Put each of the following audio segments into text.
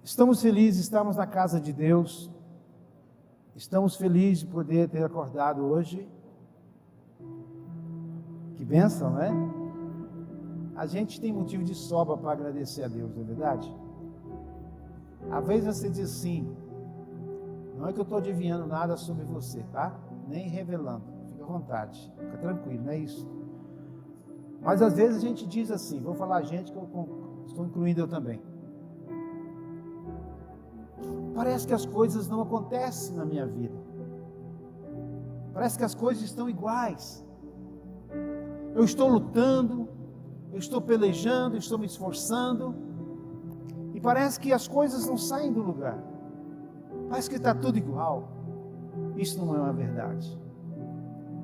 Estamos felizes, estamos na casa de Deus. Estamos felizes de poder ter acordado hoje. Que bênção, né? A gente tem motivo de sobra para agradecer a Deus, não é verdade? Às vezes você diz assim, não é que eu estou adivinhando nada sobre você, tá? Nem revelando, fica à vontade, fica tranquilo, não é isso? Mas às vezes a gente diz assim, vou falar a gente que eu estou incluindo eu também. Parece que as coisas não acontecem na minha vida. Parece que as coisas estão iguais. Eu estou lutando, eu estou pelejando, eu estou me esforçando, e parece que as coisas não saem do lugar. Parece que está tudo igual. Isso não é uma verdade.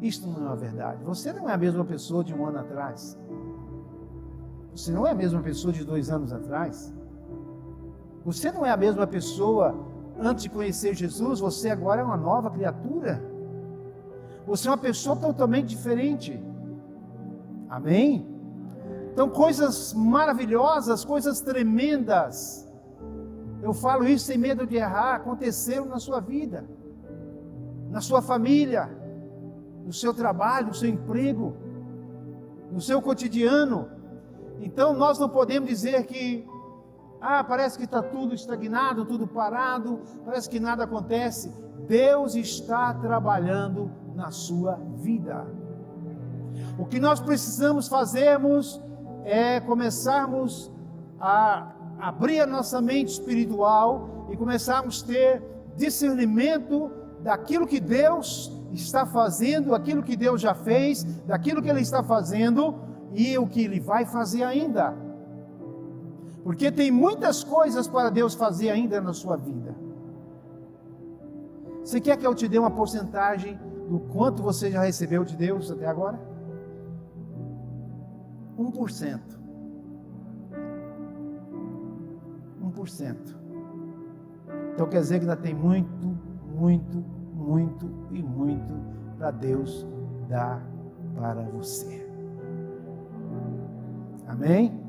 Isto não é uma verdade. Você não é a mesma pessoa de um ano atrás. Você não é a mesma pessoa de 2 anos atrás. Você não é a mesma pessoa antes de conhecer Jesus. Você agora é uma nova criatura. Você é uma pessoa totalmente diferente. Amém? Então, coisas maravilhosas, coisas tremendas, eu falo isso sem medo de errar, aconteceram na sua vida, na sua família, no seu trabalho, no seu emprego, no seu cotidiano. Então, nós não podemos dizer que parece que está tudo estagnado, tudo parado, parece que nada acontece. Deus está trabalhando na sua vida. O que nós precisamos fazermos é começarmos a abrir a nossa mente espiritual e começarmos a ter discernimento daquilo que Deus está fazendo, aquilo que Deus já fez, daquilo que Ele está fazendo e o que Ele vai fazer ainda. Porque tem muitas coisas para Deus fazer ainda na sua vida. Você quer que eu te dê uma porcentagem do quanto você já recebeu de Deus até agora? 1%. 1%. Então quer dizer que ainda tem muito para Deus dar para você. Amém?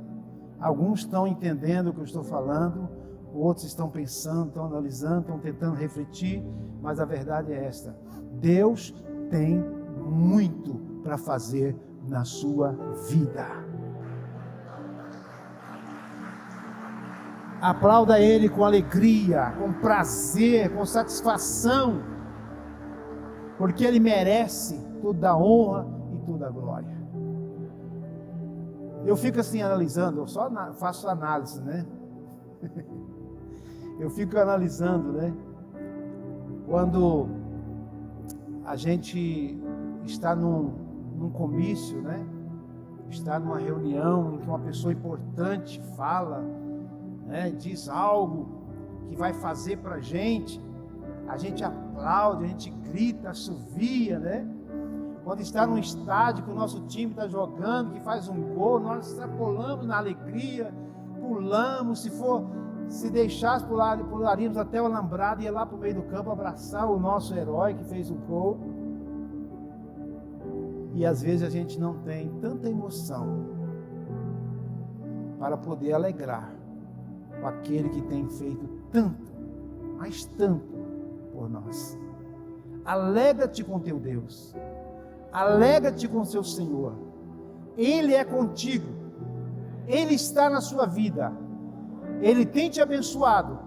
Alguns estão entendendo o que eu estou falando, outros estão pensando, estão analisando, estão tentando refletir, mas a verdade é esta: Deus tem muito para fazer na sua vida. Aplauda Ele com alegria, com prazer, com satisfação, porque Ele merece toda a honra e toda a glória. Eu fico assim analisando, eu só faço análise, né? Eu fico analisando, né? Quando a gente está num comício, né? Está numa reunião em que uma pessoa importante fala, né? Diz algo que vai fazer para a gente aplaude, a gente grita, assovia, né? Quando está num estádio que o nosso time está jogando, que faz um gol, nós extrapolamos na alegria, pulamos, se deixasse pularíamos até o alambrado, ia lá para o meio do campo abraçar o nosso herói que fez o gol. E às vezes a gente não tem tanta emoção para poder alegrar com aquele que tem feito tanto, mas tanto por nós. Alegra-te com teu Deus, alegra-te com seu Senhor. Ele é contigo, Ele está na sua vida, Ele tem te abençoado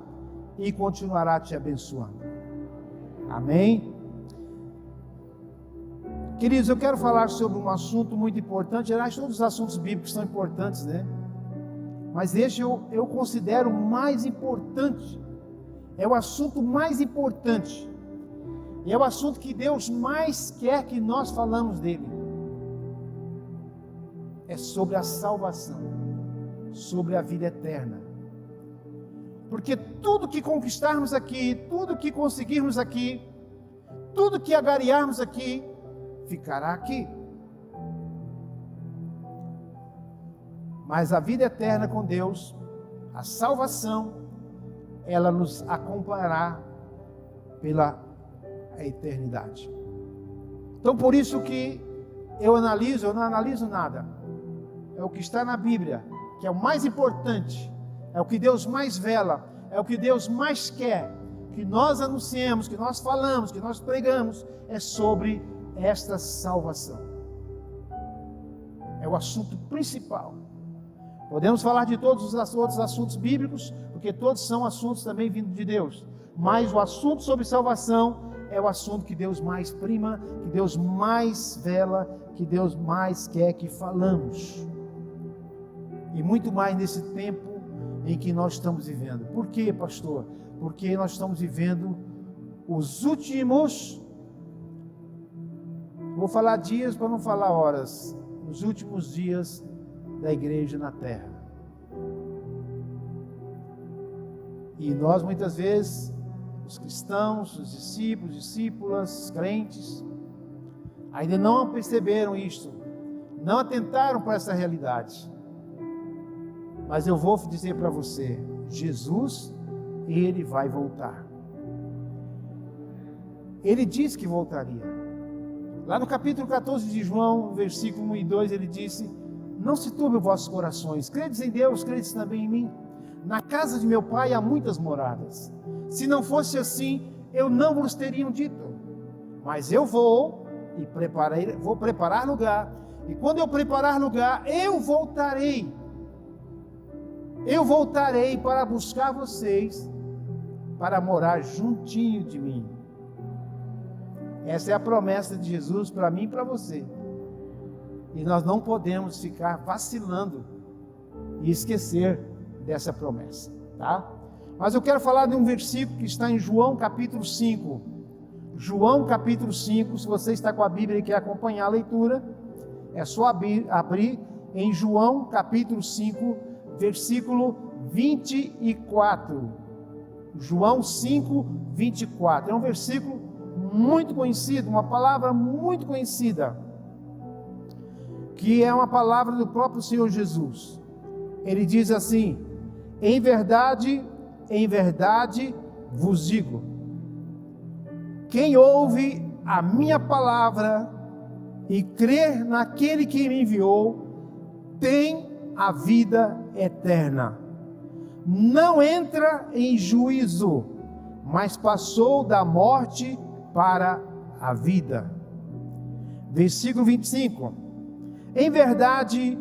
e continuará te abençoando. Amém? Queridos, eu quero falar sobre um assunto muito importante. Aliás, todos os assuntos bíblicos são importantes, né? Mas este eu considero mais importante. É o assunto mais importante. E é o assunto que Deus mais quer que nós falamos dele. É sobre a salvação, sobre a vida eterna. Porque tudo que conquistarmos aqui, tudo que conseguirmos aqui, tudo que agariarmos aqui, ficará aqui. Mas a vida eterna com Deus, a salvação, ela nos acompanhará pela eternidade. Então por isso que eu não analiso nada. É o que está na Bíblia, que é o mais importante, é o que Deus mais vela, é o que Deus mais quer que nós anunciemos, que nós falamos, que nós pregamos, é sobre esta salvação. É o assunto principal. Podemos falar de todos os outros assuntos bíblicos, porque todos são assuntos também vindos de Deus, mas o assunto sobre salvação é o assunto que Deus mais prima, que Deus mais vela, que Deus mais quer que falamos. E muito mais nesse tempo em que nós estamos vivendo. Por quê, pastor? Porque nós estamos vivendo os últimos, vou falar dias para não falar horas, os últimos dias da igreja na terra. E nós muitas vezes, os cristãos, os discípulos, discípulas, os crentes, ainda não perceberam isto, não atentaram para essa realidade. Mas eu vou dizer para você, Jesus, Ele vai voltar. Ele disse que voltaria. Lá no capítulo 14 de João, versículo 1 e 2, ele disse: não se turbe os vossos corações, credes em Deus, credes também em mim. Na casa de meu pai há muitas moradas. Se não fosse assim, eu não vos teria dito. Mas eu vou preparar lugar. E quando eu preparar lugar, eu voltarei. Eu voltarei para buscar vocês, para morar juntinho de mim. Essa é a promessa de Jesus para mim e para você. E nós não podemos ficar vacilando e esquecer dessa promessa, tá? Mas eu quero falar de um versículo que está em João capítulo 5. João capítulo 5, se você está com a Bíblia e quer acompanhar a leitura, é só abrir em João capítulo 5, versículo 24. João 5, 24. É um versículo muito conhecido, uma palavra muito conhecida, que é uma palavra do próprio Senhor Jesus. Ele diz assim: em verdade vos digo, quem ouve a minha palavra e crer naquele que me enviou, tem a vida eterna. Não entra em juízo, mas passou da morte para a vida. Versículo 25. Em verdade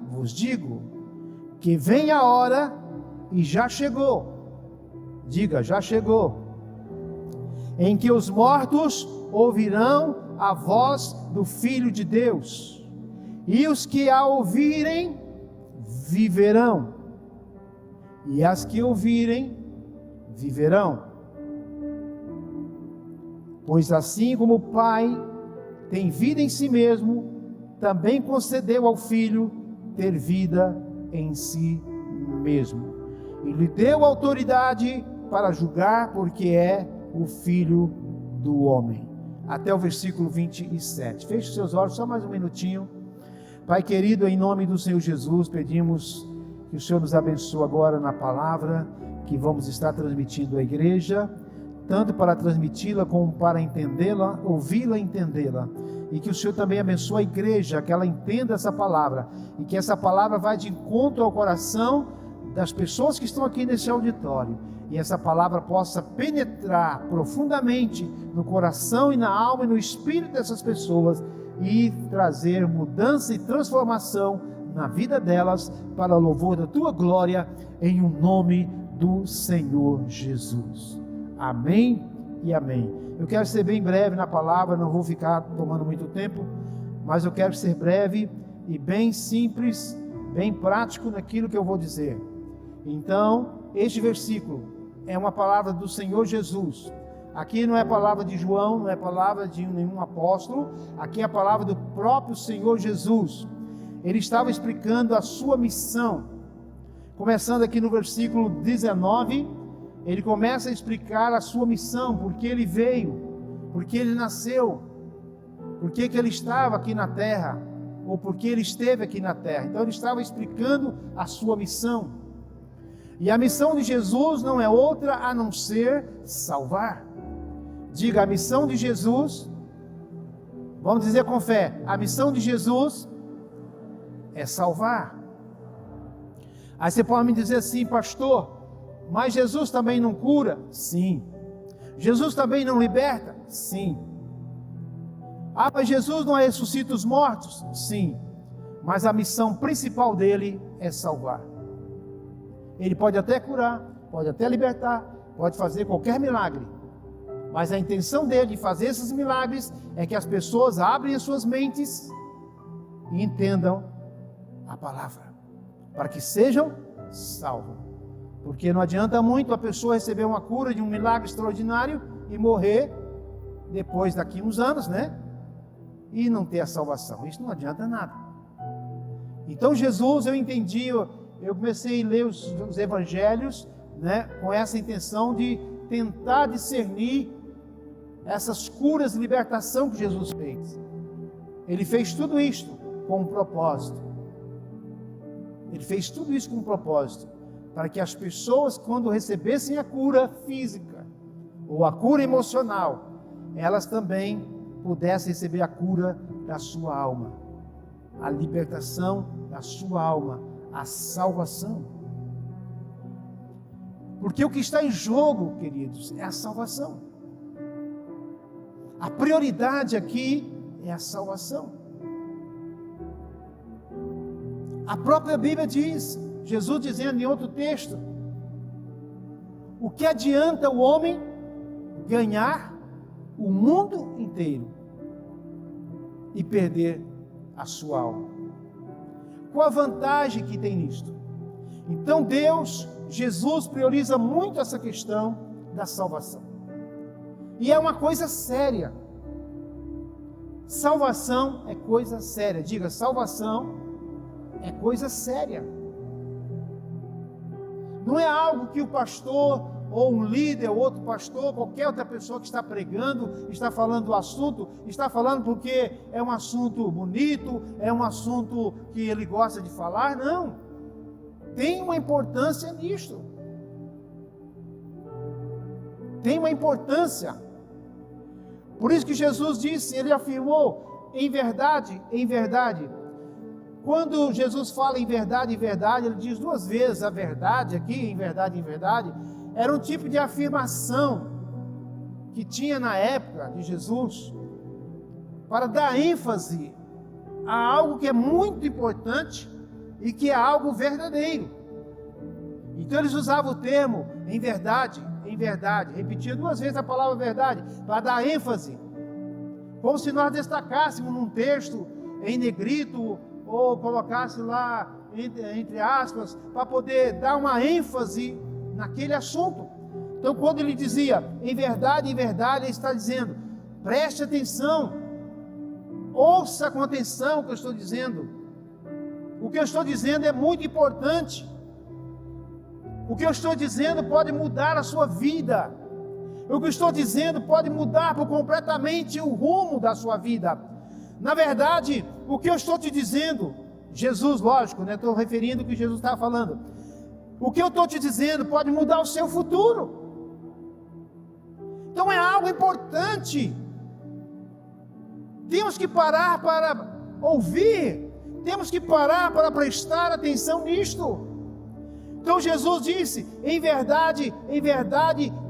vos digo, que vem a hora, e já chegou, diga, já chegou, em que os mortos ouvirão a voz do Filho de Deus, e os que a ouvirem, viverão, e as que ouvirem, viverão. Pois assim como o Pai tem vida em si mesmo, também concedeu ao Filho ter vida em si mesmo. E lhe deu autoridade para julgar, porque é o Filho do homem. Até o versículo 27. Feche seus olhos, só mais um minutinho. Pai querido, em nome do Senhor Jesus, pedimos que o Senhor nos abençoe agora na palavra que vamos estar transmitindo à igreja, tanto para transmiti-la como para entendê-la, ouvi-la e entendê-la. E que o Senhor também abençoe a igreja, que ela entenda essa palavra, e que essa palavra vá de encontro ao coração das pessoas que estão aqui nesse auditório, e essa palavra possa penetrar profundamente no coração e na alma e no espírito dessas pessoas, e trazer mudança e transformação na vida delas, para o louvor da tua glória, em o nome do Senhor Jesus. Amém e amém. Eu quero ser bem breve na palavra, não vou ficar tomando muito tempo, mas eu quero ser breve e bem simples, bem prático naquilo que eu vou dizer. Então, este versículo é uma palavra do Senhor Jesus. Aqui não é palavra de João, não é palavra de nenhum apóstolo, aqui é a palavra do próprio Senhor Jesus. Ele estava explicando a sua missão. Começando aqui no versículo 19, ele começa a explicar a sua missão, porque ele veio, porque ele nasceu, porque que ele estava aqui na terra, ou porque ele esteve aqui na terra. Então ele estava explicando a sua missão. E a missão de Jesus não é outra a não ser salvar. Diga, a missão de Jesus, vamos dizer com fé, a missão de Jesus é salvar. Aí você pode me dizer assim, pastor, mas Jesus também não cura? Sim. Jesus também não liberta? Sim. Ah, mas Jesus não ressuscita os mortos? Sim. Mas a missão principal dele é salvar. Ele pode até curar, pode até libertar, pode fazer qualquer milagre. Mas a intenção dele de fazer esses milagres é que as pessoas abrem as suas mentes e entendam a palavra, para que sejam salvos. Porque não adianta muito a pessoa receber uma cura de um milagre extraordinário e morrer depois daqui uns anos, né? E não ter a salvação. Isso não adianta nada. Então Jesus, eu entendi, eu comecei a ler os evangelhos, né, com essa intenção de tentar discernir essas curas e libertação que Jesus fez. Ele fez tudo isto com um propósito. Ele fez tudo isso com um propósito, para que as pessoas, quando recebessem a cura física ou a cura emocional, elas também pudessem receber a cura da sua alma, a libertação da sua alma, a salvação. Porque o que está em jogo, queridos, é a salvação. A prioridade aqui é a salvação. A própria Bíblia diz, Jesus dizendo em outro texto, o que adianta o homem ganhar o mundo inteiro e perder a sua alma? Qual a vantagem que tem nisto? Então Deus, Jesus prioriza muito essa questão da salvação. E é uma coisa séria. Salvação é coisa séria. Diga, salvação é coisa séria. Não é algo que o pastor, ou um líder, ou outro pastor, qualquer outra pessoa que está pregando, está falando do assunto, está falando porque é um assunto bonito, é um assunto que ele gosta de falar. Não. Tem uma importância nisto. Tem uma importância. Por isso que Jesus disse, ele afirmou, em verdade, quando Jesus fala em verdade, ele diz duas vezes a verdade aqui, em verdade, era um tipo de afirmação que tinha na época de Jesus, para dar ênfase a algo que é muito importante e que é algo verdadeiro. Então eles usavam o termo em verdade, repetia duas vezes a palavra verdade, para dar ênfase, como se nós destacássemos num texto em negrito, ou colocasse lá entre aspas, para poder dar uma ênfase naquele assunto. Então quando ele dizia em verdade, ele está dizendo, preste atenção, ouça com atenção o que eu estou dizendo. O que eu estou dizendo é muito importante. O que eu estou dizendo pode mudar a sua vida. O que eu estou dizendo pode mudar por completamente o rumo da sua vida. Na verdade, o que eu estou te dizendo, Jesus, lógico, né? Estou referindo o que Jesus estava falando. O que eu estou te dizendo pode mudar o seu futuro. Então é algo importante. Temos que parar para ouvir. Temos que parar para prestar atenção nisto. Então Jesus disse, em verdade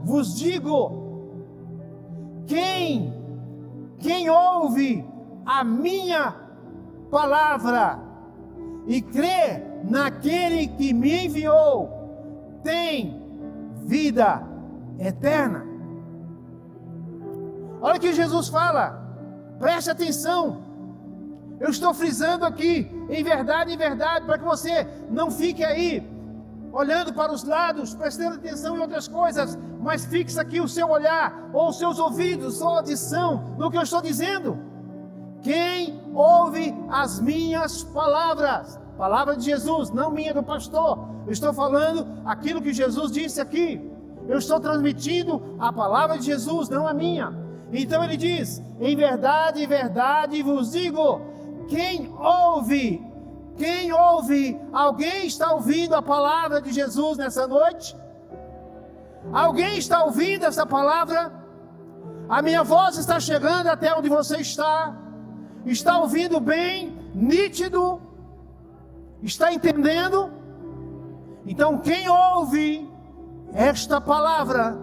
vos digo, quem ouve a minha palavra e crê naquele que me enviou, tem vida eterna. Olha o que Jesus fala, preste atenção. Eu estou frisando aqui, em verdade, para que você não fique aí olhando para os lados, prestando atenção em outras coisas, mas fixe aqui o seu olhar, ou os seus ouvidos, sua audição, no que eu estou dizendo. Quem ouve as minhas palavras, palavra de Jesus, não minha do pastor, eu estou falando aquilo que Jesus disse aqui, eu estou transmitindo a palavra de Jesus, não a minha. Então ele diz, em verdade vos digo, quem ouve, alguém está ouvindo a palavra de Jesus nessa noite? Alguém está ouvindo essa palavra? A minha voz está chegando até onde você está? Está ouvindo bem, nítido? Está entendendo? Então, quem ouve esta palavra,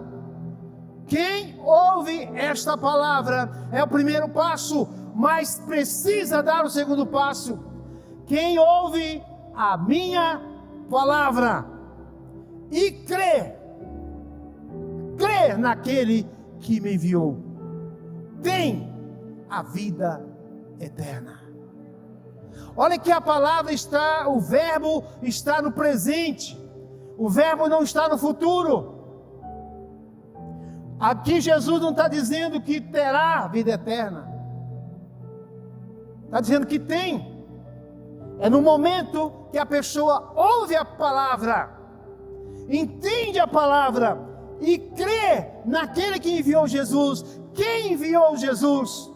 é o primeiro passo, mas precisa dar o segundo passo. Quem ouve a minha palavra e crê naquele que me enviou, tem a vida eterna. Olha que a palavra está, o verbo está no presente, o verbo não está no futuro. Aqui Jesus não está dizendo que terá vida eterna, está dizendo que tem. É no momento que a pessoa ouve a palavra, entende a palavra e crê naquele que enviou Jesus. Quem enviou Jesus?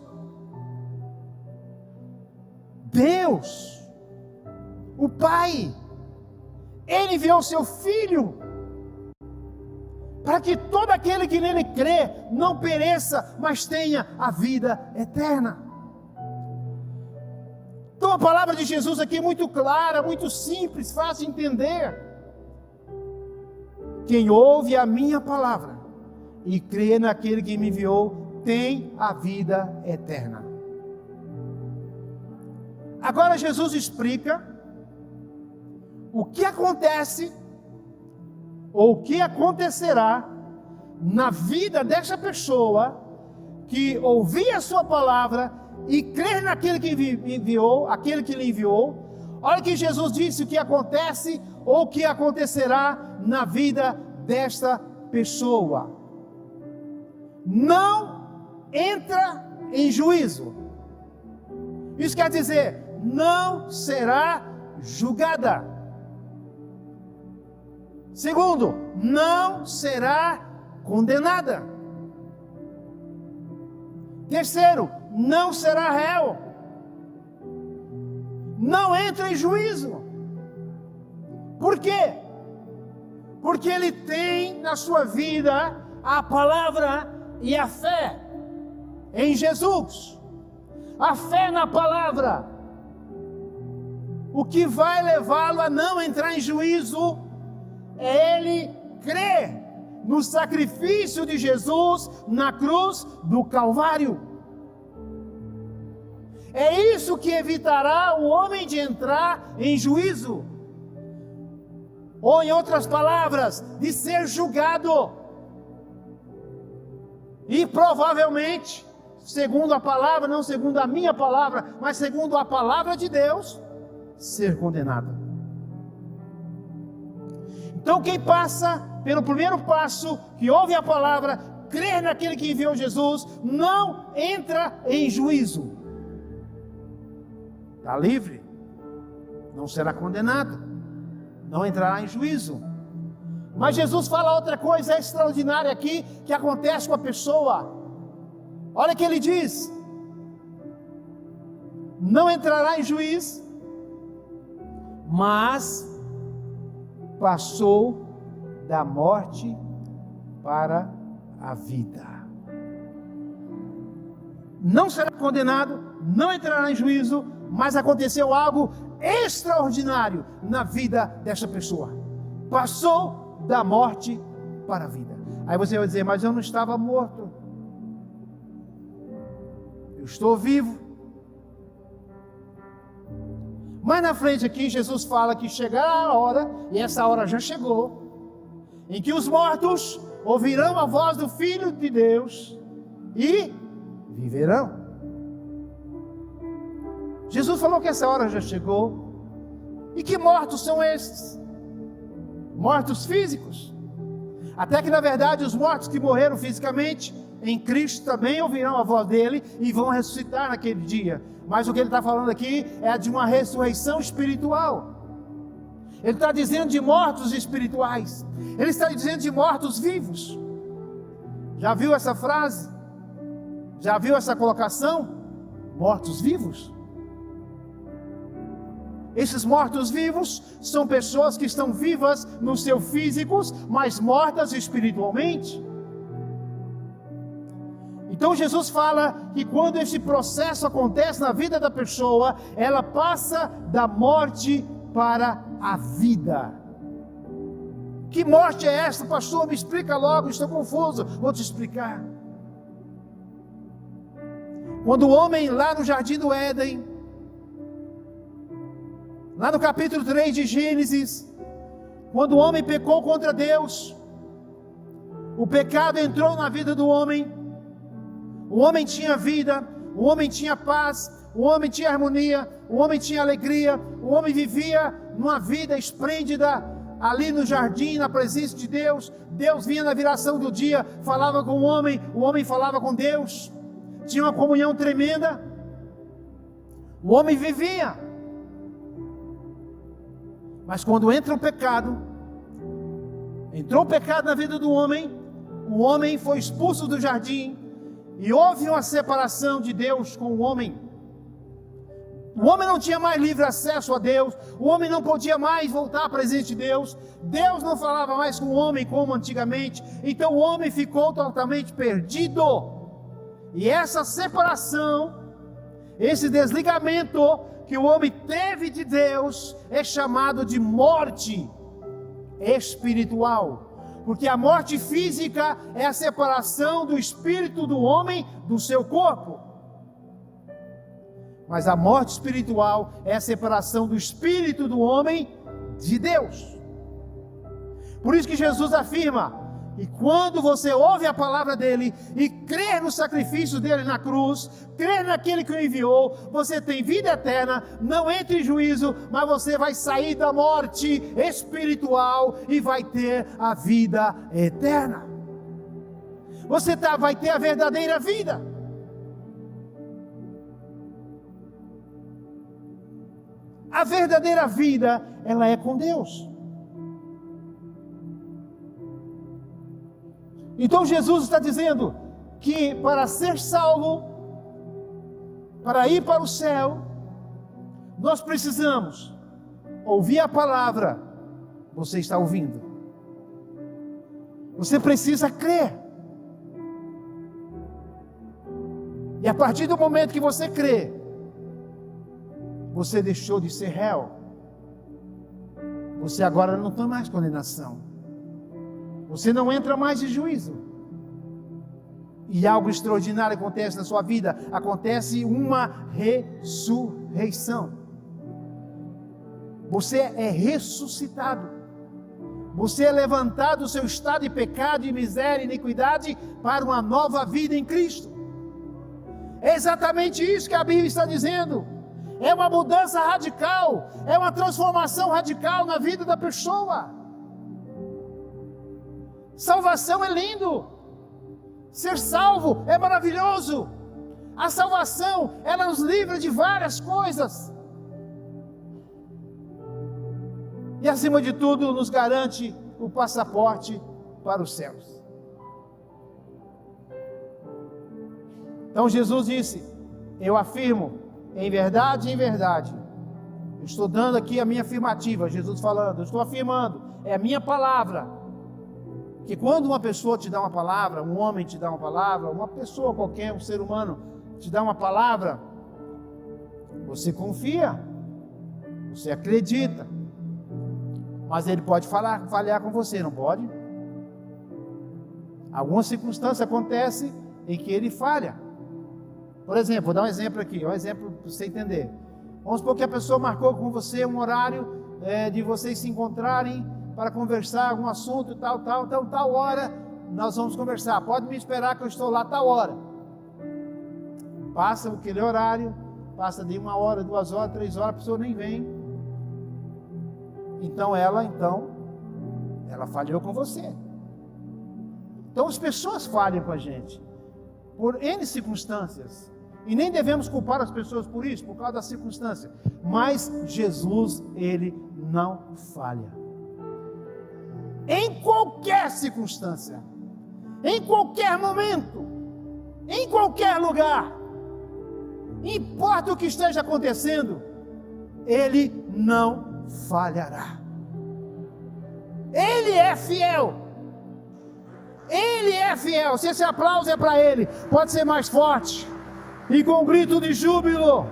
Deus, o Pai. Ele enviou seu Filho, para que todo aquele que nele crê não pereça, mas tenha a vida eterna. Então a palavra de Jesus aqui é muito clara, muito simples, fácil de entender. Quem ouve a minha palavra e crê naquele que me enviou, tem a vida eterna. Agora Jesus explica o que acontece, ou o que acontecerá na vida dessa pessoa que ouvir a sua palavra e crer naquele que enviou, aquele que lhe enviou. Olha que Jesus disse o que acontece ou o que acontecerá na vida desta pessoa. Não entra em juízo. Isso quer dizer, não será julgada. Segundo, não será condenada. Terceiro, não será réu. Não entra em juízo. Por quê? Porque ele tem na sua vida a palavra e a fé em Jesus. A fé na palavra. O que vai levá-lo a não entrar em juízo é ele crer no sacrifício de Jesus na cruz do Calvário. É isso que evitará o homem de entrar em juízo. Ou, em outras palavras, de ser julgado. E provavelmente, segundo a palavra, não segundo a minha palavra, mas segundo a palavra de Deus, ser condenado. Então, quem passa pelo primeiro passo, que ouve a palavra, crê naquele que enviou Jesus, não entra em juízo. Está livre, não será condenado, não entrará em juízo. Mas Jesus fala outra coisa extraordinária aqui, que acontece com a pessoa. Olha o que ele diz: não entrará em juízo, mas passou da morte para a vida. Não será condenado, não entrará em juízo, mas aconteceu algo extraordinário na vida dessa pessoa. Passou da morte para a vida. Aí você vai dizer, mas eu não estava morto. Eu estou vivo. Mais na frente aqui, Jesus fala que chegará a hora, e essa hora já chegou, em que os mortos ouvirão a voz do Filho de Deus e viverão. Jesus falou que essa hora já chegou. E que mortos são esses? Mortos físicos. Até que na verdade os mortos que morreram fisicamente em Cristo também ouvirão a voz dele e vão ressuscitar naquele dia. Mas o que ele está falando aqui é de uma ressurreição espiritual. Ele está dizendo de mortos espirituais. Ele está dizendo de mortos vivos. Já viu essa frase? Já viu essa colocação? Mortos vivos. Esses mortos vivos são pessoas que estão vivas no seu físicos, mas mortas espiritualmente. Então Jesus fala que quando esse processo acontece na vida da pessoa, ela passa da morte para a vida. Que morte é esta, pastor? Me explica logo, estou confuso. Vou te explicar. Quando o homem, lá no jardim do Éden, lá no capítulo 3 de Gênesis, quando o homem pecou contra Deus, o pecado entrou na vida do homem, o homem tinha vida, o homem tinha paz, o homem tinha harmonia, o homem tinha alegria, o homem vivia numa vida esplêndida, ali no jardim, na presença de Deus. Deus vinha na viração do dia, falava com o homem falava com Deus, tinha uma comunhão tremenda, o homem vivia. Mas quando entrou o pecado na vida do homem, o homem foi expulso do jardim, e houve uma separação de Deus com o homem. O homem não tinha mais livre acesso a Deus, o homem não podia mais voltar à presença de Deus, Deus não falava mais com o homem como antigamente, então o homem ficou totalmente perdido. E essa separação, esse desligamento que o homem teve de Deus, é chamado de morte espiritual. Porque a morte física é a separação do espírito do homem do seu corpo. Mas a morte espiritual é a separação do espírito do homem de Deus. Por isso que Jesus afirma: e quando você ouve a palavra dele e crê no sacrifício dele na cruz, crê naquele que o enviou, você tem vida eterna, não entra em juízo, mas você vai sair da morte espiritual e vai ter a vida eterna. Você vai ter a verdadeira vida. A verdadeira vida, ela é com Deus. Então Jesus está dizendo que para ser salvo, para ir para o céu, nós precisamos ouvir a palavra. Você está ouvindo? Você precisa crer. E a partir do momento que você crê, você deixou de ser réu. Você agora não tem mais condenação. Você não entra mais em juízo. E algo extraordinário acontece na sua vida. Acontece uma ressurreição. Você é ressuscitado. Você é levantado do seu estado de pecado, de miséria e iniquidade para uma nova vida em Cristo. É exatamente isso que a Bíblia está dizendo. É uma mudança radical, é uma transformação radical na vida da pessoa. Salvação é lindo, ser salvo é maravilhoso. A salvação, ela nos livra de várias coisas. E acima de tudo, nos garante o passaporte para os céus. Então Jesus disse: eu afirmo, em verdade, eu estou dando aqui a minha afirmativa, Jesus falando, eu estou afirmando, é a minha palavra, que quando uma pessoa te dá uma palavra, um homem te dá uma palavra, uma pessoa qualquer, um ser humano te dá uma palavra, você confia, você acredita, mas ele pode falhar com você, não pode? Alguma circunstância acontece em que ele falha. Por exemplo, vou dar um exemplo aqui, um exemplo para você entender. Vamos supor que a pessoa marcou com você um horário de vocês se encontrarem para conversar algum assunto, tal hora nós vamos conversar. Pode me esperar que eu estou lá tal hora. Passa aquele horário, passa de 1 hora, 2 horas, 3 horas, a pessoa nem vem. Então ela falhou com você. Então as pessoas falham com a gente por N circunstâncias. E nem devemos culpar as pessoas por isso, por causa da circunstância. Mas Jesus, ele não falha. Em qualquer circunstância, em qualquer momento, em qualquer lugar, importa o que esteja acontecendo, ele não falhará. Ele é fiel. Ele é fiel. Se esse aplauso é para ele, pode ser mais forte e com um grito de júbilo.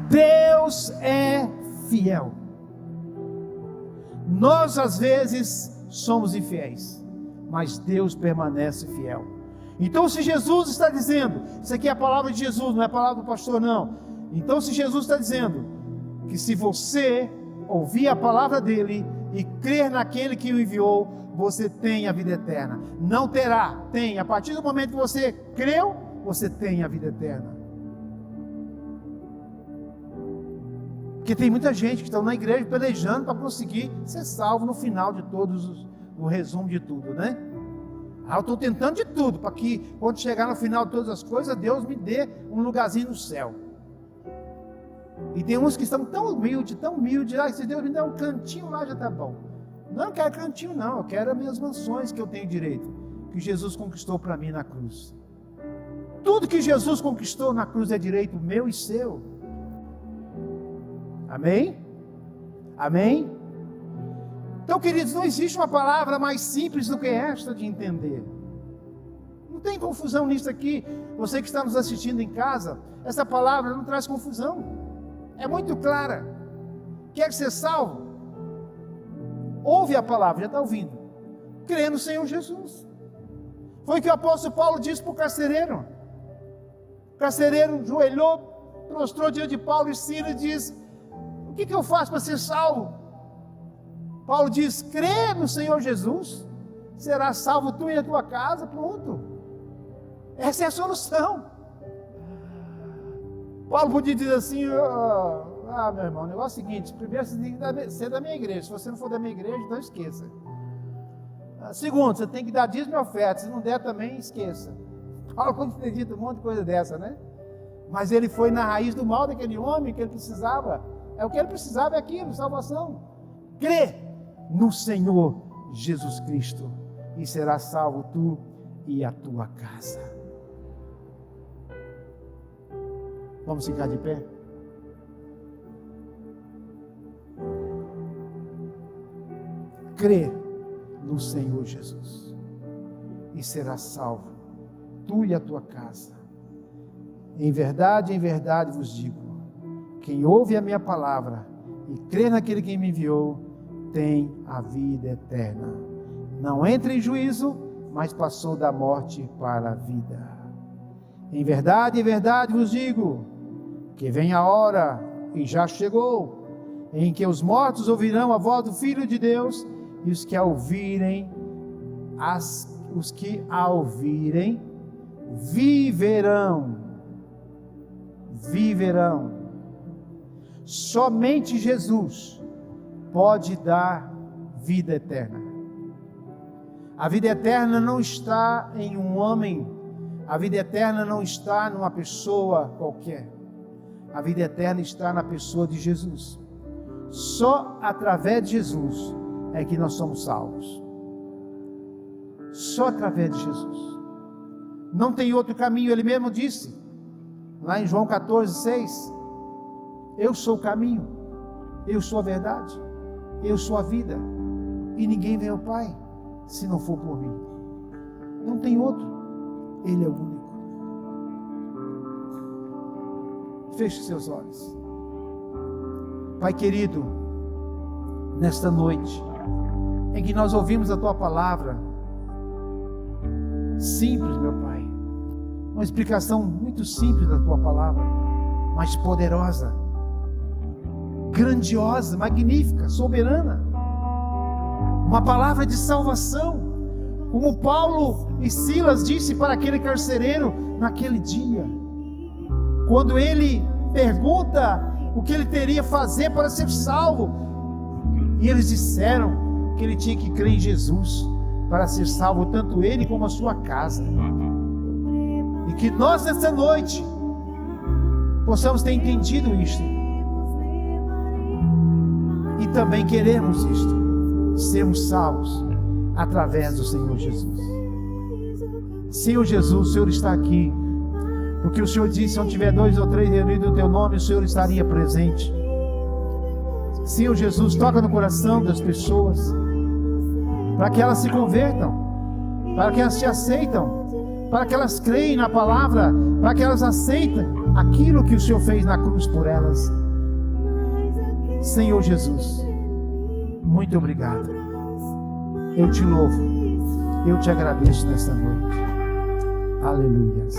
Deus é fiel. Nós às vezes somos infiéis, mas Deus permanece fiel. Então se Jesus está dizendo, isso aqui é a palavra de Jesus, não é a palavra do pastor não. Então se Jesus está dizendo que se você ouvir a palavra dele e crer naquele que o enviou, você tem a vida eterna. Não terá, tem. A partir do momento que você creu, você tem a vida eterna. Porque tem muita gente que está na igreja pelejando para conseguir ser salvo no final de todos o resumo de tudo, né? Eu estou tentando de tudo para que quando chegar no final de todas as coisas, Deus me dê um lugarzinho no céu. E tem uns que estão tão humildes, se Deus me der um cantinho lá já está bom. Não quero cantinho não, eu quero as minhas mansões que eu tenho direito, que Jesus conquistou para mim na cruz. Tudo que Jesus conquistou na cruz é direito meu e seu. Amém? Amém? Então, queridos, não existe uma palavra mais simples do que esta de entender. Não tem confusão nisso aqui. Você que está nos assistindo em casa, essa palavra não traz confusão. É muito clara. Quer ser salvo? Ouve a palavra, já está ouvindo. Crê no Senhor Jesus. Foi o que o apóstolo Paulo disse para o carcereiro. O carcereiro joelhou, prostrou diante de Paulo e Silas e disse: o que eu faço para ser salvo? Paulo diz: crê no Senhor Jesus, será salvo tu e a tua casa. Pronto. Essa é a solução. Paulo podia dizer assim: meu irmão, o negócio é o seguinte, primeiro você tem que ser da minha igreja, se você não for da minha igreja, então esqueça. Segundo, você tem que dar dízimo e oferta, se não der também, esqueça. Paulo pode ter dito um monte de coisa dessa, né? Mas ele foi na raiz do mal daquele homem que ele precisava. O que ele precisava é aquilo, salvação. Crê no Senhor Jesus Cristo e será salvo tu e a tua casa. Vamos ficar de pé? Crê no Senhor Jesus e será salvo tu e a tua casa. Em verdade vos digo: quem ouve a minha palavra e crê naquele que me enviou, tem a vida eterna. Não entra em juízo, mas passou da morte para a vida. Em verdade vos digo, que vem a hora, e já chegou, em que os mortos ouvirão a voz do Filho de Deus, e os que a ouvirem, viverão. Somente Jesus pode dar vida eterna. A vida eterna não está em um homem, a vida eterna não está numa pessoa qualquer. A vida eterna está na pessoa de Jesus. Só através de Jesus é que nós somos salvos. Só através de Jesus. Não tem outro caminho. Ele mesmo disse, lá em João 14:6, eu sou o caminho, eu sou a verdade, eu sou a vida, e ninguém vem ao Pai se não for por mim. Não tem outro, Ele é o único. Feche seus olhos. Pai querido, nesta noite em que nós ouvimos a Tua palavra, simples, meu Pai, uma explicação muito simples da Tua palavra, mas poderosa, grandiosa, magnífica, soberana, uma palavra de salvação, como Paulo e Silas disse para aquele carcereiro naquele dia, quando ele pergunta o que ele teria a fazer para ser salvo, e eles disseram que ele tinha que crer em Jesus para ser salvo, tanto ele como a sua casa. E que nós nessa noite possamos ter entendido isto, e também queremos isto, sermos salvos através do Senhor Jesus. Senhor Jesus, o Senhor está aqui, porque o Senhor disse: onde tiver 2 ou 3 reunidos no Teu nome, o Senhor estaria presente. Senhor Jesus, toca no coração das pessoas, para que elas se convertam, para que elas te aceitam, para que elas creem na palavra, para que elas aceitem aquilo que o Senhor fez na cruz por elas. Senhor Jesus, Muito obrigado. Eu te louvo. Eu te agradeço nesta noite. Aleluias.